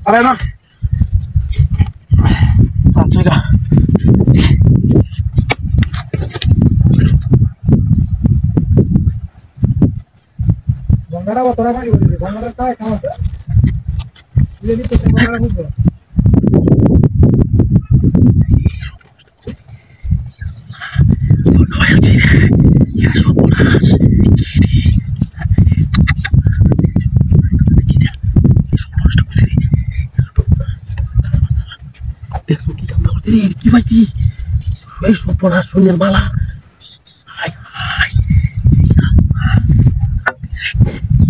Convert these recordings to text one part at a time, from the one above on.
আরে ধর চাচুগা গঙ্গাটা তোরা ভাই বলি গঙ্গাটা কায় কাম আছে ইনি তো গঙ্গাটা বুঝবো দেখো কি কামটা করতে রে কি পাইছি এই সপনা সোনের মালা হাই হাই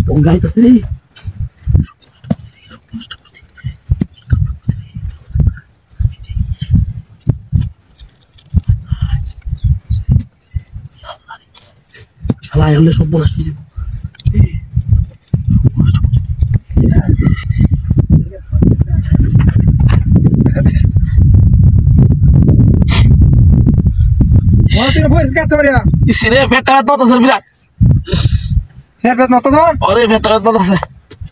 বঙ্গাই তো রে শালা এলে সব বলা শুয়ে যাবো মনে ভয়েস কাটতে পারিয়া ইসরে ফেটা তো স্যার বিরাট ফেট ফেট নত ধর আরে ফেটা তো আছে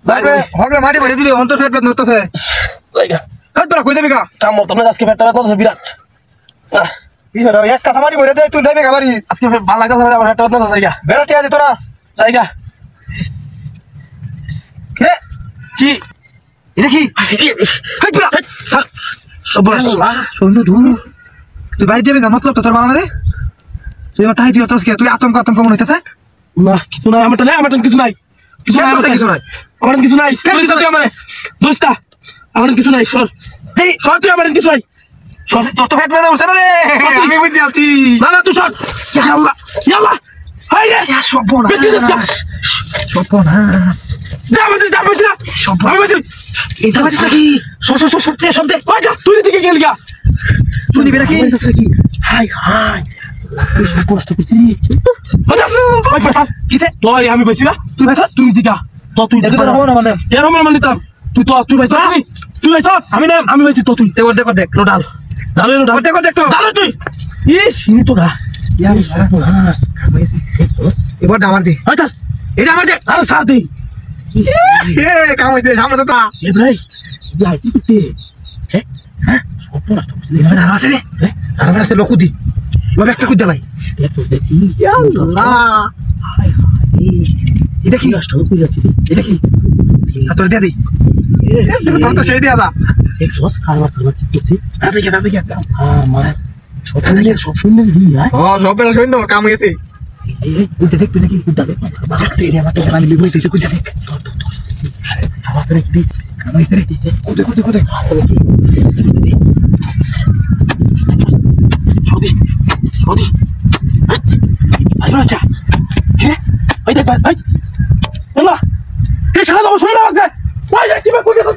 লাগবে হগলে মাটি ভরে দিলি অন্তর ফেট ফেট নতছে লাইগা কাট বড় কই দেবি কা কাম মত না আজকে ফেটা তো আছে বিরাট কি হলো এক কথা মাটি ভরে দে তুই দেবে খাবারই আজকে ভালো লাগা ধরে আমার ফেটা তো লাইগা বেরাটি আছে তোরা লাইগা কে কি এটা কি হাই বিরাট স্যার সব শোন ধু তুই বাইরে যাবি কা মতলব তো তোর বানানা রে তুই মাথা হাইতি হতস কে তুই আতঙ্ক আতঙ্ক মনে হইতাছে না কিছু নাই আমার কিছু নাই কিছু নাই কিছু নাই আমার কিছু নাই তুই আমার দোস্তা আমার কিছু নাই সর এই সর তুই আমার কিছু নাই সর তোর তো ফেট বেঁধে উঠছে না রে আমি বুঝতে আছি না না তুই সর ইয়াল্লাহ ইয়াল্লাহ হাই রে ইয়া সবনা বেশি দোস্তা সবনা যা বসে না সবনা আমি বসে এটা বাজে নাকি সর সব দে ওই যা তুই দিকে গেল গা তুই নিবি নাকি হাই হাই তুই সব কষ্ট করছিস আচ্ছা ওই পয়সা কিসে তোর আমি বসি না তুই ভাষাস তুমি দিকা তো তুই এত করে হবো না মানে কেন মানে নিতাম তুই ভাইসা তুই ভাইসাস আমি না আমি ভাইছি তো তুই দেখ নো ডাল ডাল দেখ তো ডাল তুই ইস ইনি তো গা ইয়া সবনা কামাইছি এবার আমার দি আচ্ছা এটা আমার দে আরে সার দে এ কামাইছে সামনে তো তা এ ভাই যাই কি করতে হ্যাঁ সব নষ্ট করছিস এবার আর আছে রে আর আছে লোকুদি এবার একটা কই দেলাই দেখছিস দেখি আল্লাহ হাই হাই এটা কি নষ্ট হয়ে যাচ্ছে এটা কি তোর দে দি তোর তো সেই দিয়া দা দেখছিস কারবার কি করছিস তা দেখে মানে সব শুনলে দি না ও সবের সৈন্য কাম গেছে উঠতে দেখবি নাকি উঠতে দেখ দেখতে রে আমার তো জানি লিবই তুই কই দেখ আওয়াজ রে কি দিস কামাইছে রে কোদে সৌদি আই রাজা কে ওই দেখ ভাই এই শালা তো শুনে না ওই কি বা কই গেছে